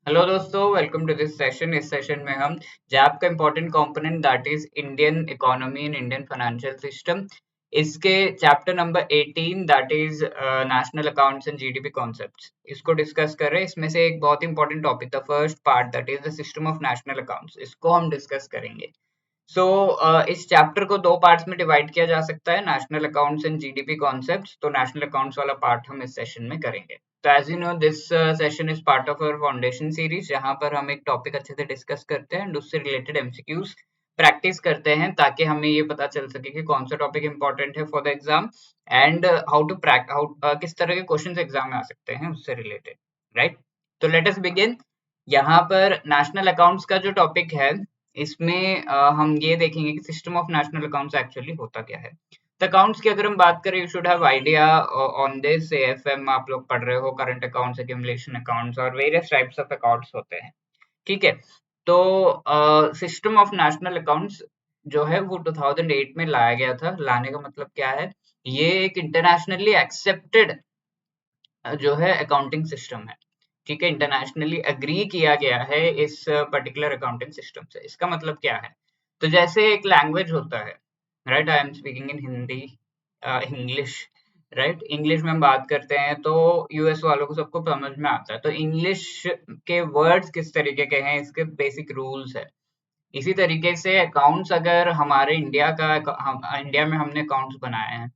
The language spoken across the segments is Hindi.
हेलो दोस्तों, वेलकम टू दिस सेशन। इस सेशन में हम जैप का important component that is Indian economy and Indian financial system, इसके chapter number 18 that is national accounts and GDP concepts, इसको डिस्कस कर रहे हैं। इसमें से एक बहुत important topic, the first part that is the system of national accounts, इसको हम डिस्कस करेंगे। इस चैप्टर को दो पार्ट्स में डिवाइड किया जा सकता है, national accounts and GDP concepts. तो नेशनल अकाउंट्स वाला पार्ट हम इस सेशन में करेंगे। तो as you know this session is part of our foundation series, जहां पर हम एक टॉपिक अच्छे से डिस्कस करते हैं एंड उससे रिलेटेड एमसीक्यूज प्रैक्टिस करते हैं, ताकि हमें ये पता चल सके कि कौन सा टॉपिक इंपॉर्टेंट है for the exam and how किस तरह के क्वेश्चंस एग्जाम में आ सकते हैं उससे रिलेटेड, राइट। तो लेट अस बिगिन। यहाँ पर नेशनल अकाउंट्स का जो टॉपिक है, इसमें हम ये देखेंगे कि system of national accounts actually होता क्या है। तो अकाउंट्स की अगर हम बात करें, you should have idea on this. AFM आप लोग पढ़ रहे हो, करंट अकाउंट्स, एक्यूमुलेशन अकाउंट्स और वेरियस टाइप्स ऑफ अकाउंट्स होते हैं, ठीक है। तो सिस्टम ऑफ नेशनल अकाउंट्स जो है वो 2008 में लाया गया था। लाने का मतलब क्या है, ये एक इंटरनेशनली एक्सेप्टेड जो है अकाउंटिंग सिस्टम है, ठीक है। इंटरनेशनली एग्री किया गया है इस पर्टिकुलर अकाउंटिंग सिस्टम से। इसका मतलब क्या है, तो जैसे एक लैंग्वेज होता है, right, I am speaking in Hindi, English, right. English में हम बात करते हैं तो यूएस वालों को सबको समझ में आता है। तो इंग्लिश के वर्ड्स किस तरीके के हैं, इसके बेसिक रूल्स है। इसी तरीके से अकाउंट्स, अगर हमारे इंडिया में हमने अकाउंट्स बनाए हैं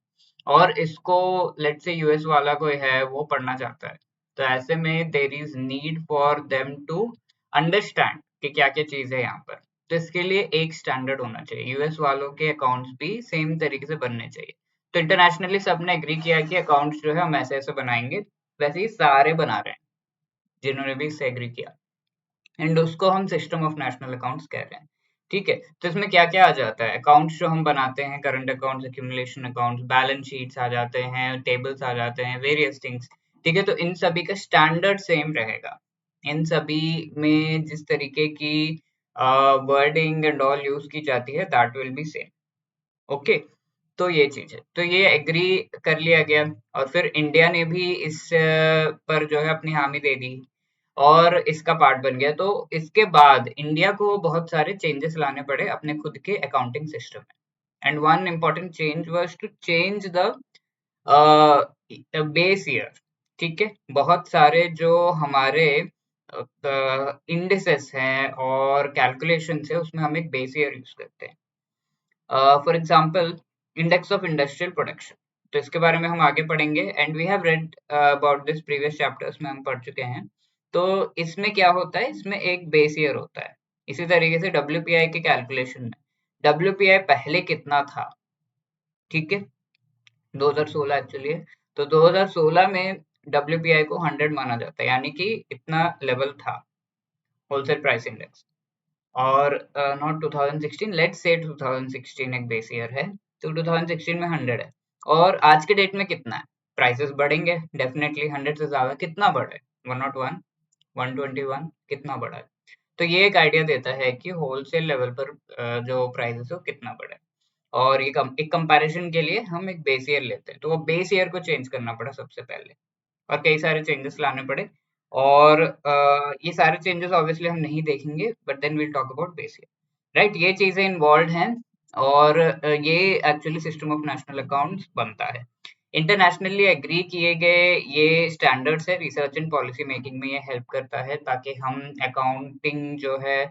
और इसको लेट्स से यूएस वाला कोई है वो पढ़ना चाहता है, तो ऐसे में there is need for them to understand कि क्या क्या चीज है यहाँ पर। तो इसके लिए एक स्टैंडर्ड होना चाहिए, यूएस वालों के अकाउंट्स भी सेम तरीके से बनने चाहिए। तो इंटरनेशनली सबने एग्री किया कि अकाउंट्स जो है हम ऐसे ऐसे बनाएंगे, वैसे ही सारे बना रहे हैं जिन्होंने भी इससे एग्री किया, एंड उसको हम सिस्टम ऑफ नेशनल अकाउंट्स कह रहे हैं, ठीक है। तो इसमें क्या क्या आ जाता है, अकाउंट्स जो हम बनाते हैं, current accounts, accumulation accounts, balance sheets आ जाते हैं, टेबल्स आ जाते हैं, वेरियस थिंग्स, ठीक है। तो इन सभी का स्टैंडर्ड सेम रहेगा। इन सभी में जिस तरीके की वर्डिंग एंड ऑल यूज की जाती है, that will be same, okay. तो ये चीज है, तो ये एग्री कर लिया गया, और फिर इंडिया ने भी इस पर जो है अपनी हामी दे दी और इसका पार्ट बन गया। तो इसके बाद इंडिया को बहुत सारे चेंजेस लाने पड़े अपने खुद के अकाउंटिंग सिस्टम में, and one important change was to change the base year, ठीक है। बहुत सारे जो हमारे इंडिसेस हैं और कैलकुलेशन है, उसमें हम एक बेस ईयर यूज करते हैं। For example, index of industrial production, तो इसके बारे में हम आगे पढ़ेंगे and we have read about this previous chapters में हम पढ़ चुके हैं। तो इसमें क्या होता है, इसमें एक बेस ईयर होता है। इसी तरीके से डब्ल्यूपीआई के कैलकुलेशन में, डब्ल्यूपीआई पहले कितना था, ठीक है, 2016 एक्चुअली है। तो 2016 में डब्ल्यूपीआई को 100 माना जाता है, यानी कि इतना लेवल था, होलसेल प्राइस इंडेक्स। और नॉट 2016, लेट्स से 2016 एक बेस ईयर है, तो 2016 में 100 है। और आज के डेट में कितना है, प्राइसेस बढ़ेंगे डेफिनेटली, 100 से ज्यादा कितना बढ़ा है, 101, 121, कितना बढ़ा है। तो ये एक आइडिया देता है कि होलसेल लेवल पर जो प्राइसेस है वो कितना बढ़ा है। और एक कंपैरिजन के लिए हम एक बेस ईयर लेते हैं, तो वो बेस ईयर को चेंज करना पड़ा सबसे पहले, और कई सारे चेंजेस लाने पड़े। और ये सारे चेंजेस ऑब्वियसली हम नहीं देखेंगे, but then will talk about basic, right. ये चीजें इन्वॉल्व हैं, और ये actually system of national accounts बनता है। इंटरनेशनली एग्री किए गए ये स्टैंडर्ड्स है, रिसर्च एंड पॉलिसी मेकिंग में ये हेल्प करता है, ताकि हम अकाउंटिंग जो है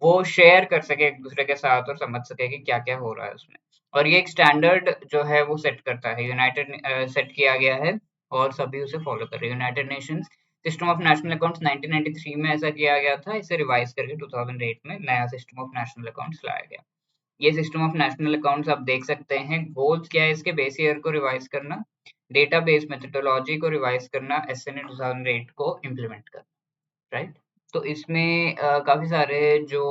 वो शेयर कर सके एक दूसरे के साथ और समझ सके कि क्या क्या हो रहा है उसमें। और ये एक स्टैंडर्ड जो है वो सेट करता है, यूनाइटेड सेट किया गया है और सभी उसे फॉलो कर रहे हैं। United Nations system of national accounts 1993 में ऐसा किया गया था, इसे रिवाइज करके 2008 में नया सिस्टम ऑफ नेशनल अकाउंट्स लाया गया। ये सिस्टम ऑफ नेशनल अकाउंट्स आप देख सकते हैं, गोल्स क्या है इसके, बेस ईयर को रिवाइज करना, डेटाबेस मेथोडोलॉजी को रिवाइज करना, एसएनए 2008 को इम्प्लीमेंट करना, राइट। तो इसमें काफी सारे जो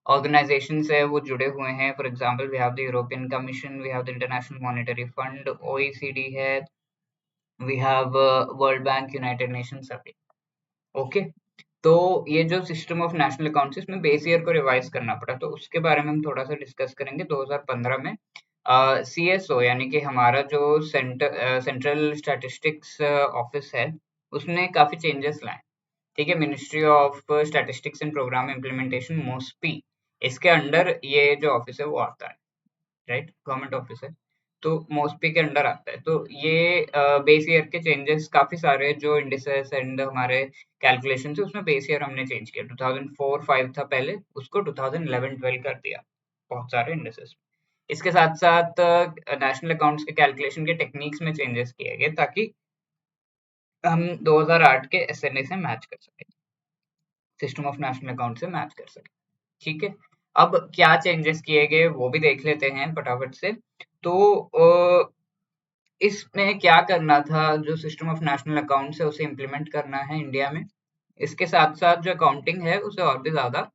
ऑर्गेनाइजेशंस है वो जुड़े हुए हैं। For example, we have the European Commission, we have the International Monetary Fund, OECD है, we have World Bank, United Nation, सभी, ओके। तो ये जो सिस्टम ऑफ नेशनल अकाउंट्स, इसमें बेस ईयर को रिवाइज करना पड़ा, तो उसके बारे में हम थोड़ा सा डिस्कस करेंगे। 2015 में सीएसओ यानी कि हमारा जो सेंट्रल स्टैटिस्टिक्स ऑफिस है, उसने काफी चेंजेस लाए। ठीक है, ministry of statistics and programme implementation, MoSPI, इसके अंडर ये जो ऑफिस है वो आता है, राइट, गवर्नमेंट ऑफिस है, तो मोस्पी के अंडर आता है। तो ये बेस ईयर के चेंजेस काफी सारे जो इंडिसेस एंड हमारे कैलकुलेशन थे उसमें बेस ईयर हमने चेंज किया। 2004-5 था पहले, उसको 2011-12 कर दिया बहुत सारे इंडिसेस। इसके साथ साथ नेशनल अकाउंट्स के कैलकुलेशन के टेक्निक्स में चेंजेस किए गए ताकि हम 2008 के एसएनए से मैच कर सके, सिस्टम ऑफ नेशनल अकाउंट से मैच कर सके। ठीक है, अब क्या चेंजेस किए गए वो भी देख लेते हैं फटाफट से। तो इसमें क्या करना था, जो सिस्टम ऑफ नेशनल अकाउंट्स है उसे इम्प्लीमेंट करना है इंडिया में। इसके साथ साथ जो अकाउंटिंग है उसे और भी ज्यादा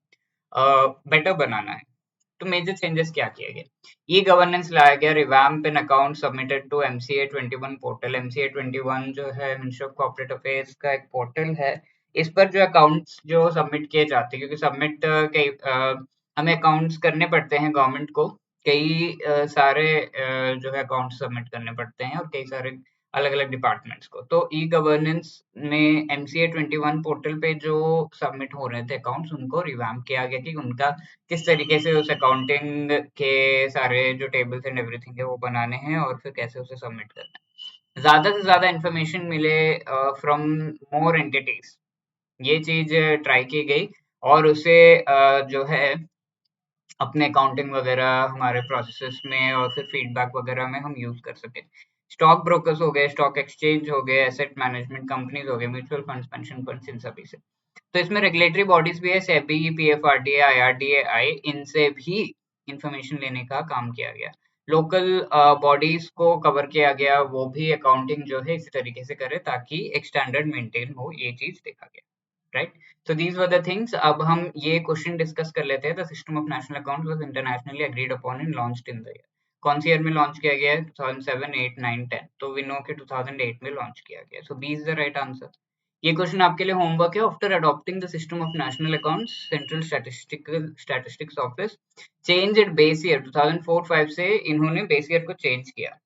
बेटर बनाना है। तो मेजर चेंजेस क्या किए गए, ई गवर्नेंस लाया गया, revamp in account submitted to MCA 21 portal. MCA 21 जो है मिनिस्ट्री ऑफ कॉर्पोरेट अफेयर्स का एक पोर्टल है, इस पर जो अकाउंट्स जो सबमिट किए जाते हैं, क्योंकि सबमिट हमें अकाउंट्स करने पड़ते हैं गवर्नमेंट को, कई सारे जो है अकाउंट्स सबमिट करने पड़ते हैं और कई सारे अलग अलग डिपार्टमेंट्स को। तो ई गवर्नेंस में एमसीए 21 पोर्टल पे जो सबमिट हो रहे थे अकाउंट्स उनको रिवैम्प किया गया कि उनका किस तरीके से उस अकाउंटिंग के सारे जो टेबल्स एंड एवरीथिंग है वो बनाने हैं और फिर कैसे उसे सबमिट करना है। ज्यादा से ज्यादा इंफॉर्मेशन मिले फ्रॉम मोर एंटिटीज, ये चीज ट्राई की गई, और उसे जो है अपने अकाउंटिंग वगैरह हमारे प्रोसेसेस में और फिर फीडबैक वगैरह में हम यूज कर सके। स्टॉक ब्रोकर्स हो गए, स्टॉक एक्सचेंज हो गए, एसेट मैनेजमेंट कंपनीज हो गए, म्यूचुअल फंड्स, पेंशन फंड्स, इन सभी से। तो इसमें रेगुलेटरी बॉडीज भी है, सेबी, पीएफआरडीए, आईआरडीएआई, इनसे भी इंफॉर्मेशन लेने का काम किया गया। लोकल बॉडीज को कवर किया गया, वो भी अकाउंटिंग जो है इसी तरीके से करे ताकि एक स्टैंडर्ड मेंटेन हो, ये चीज देखा गया, right. So these were the things. अब हम ये क्वेश्चन डिस्कस कर लेते हैं। The system of national account was internationally agreed upon and launched in the year, कौन सी ईयर में लॉन्च किया गया है? 2007, 8, 9, 10। तो वी नो कि 2008 में लॉन्च किया गया, so B is the right answer. ये क्वेश्चन आपके लिए होमवर्क है। After adopting the system of national accounts, central statistics office change it base year 2004-5 से इन्होंने बेस ईयर को चेंज किया।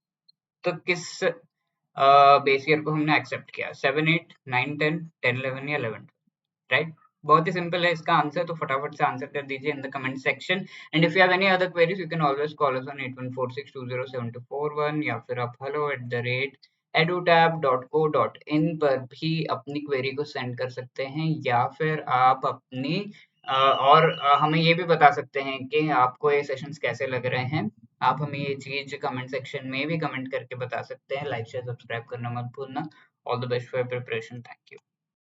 तो किस बेस ईयर को हमने एक्सेप्ट किया? 7, 8, 9, 10, 10, 11 या 11, राइट। बहुत ही सिंपल है इसका आंसर, तो फटाफट से आंसर कर दीजिए in the comment section. And if you have any other queries you can always call us on 8146207241, या फिर आप hello@edutap.co.in पर भी अपनी क्वेरी को सेंड कर सकते हैं, या फिर आप अपनी और हमें ये भी बता सकते हैं कि आपको ये सेशंस कैसे लग रहे हैं। आप हमें ये चीज कमेंट सेक्शन में भी कमेंट करके बता सकते हैं। लाइक शेयर सब्सक्राइब करना मत भूलना। All the best for preparation, thank you.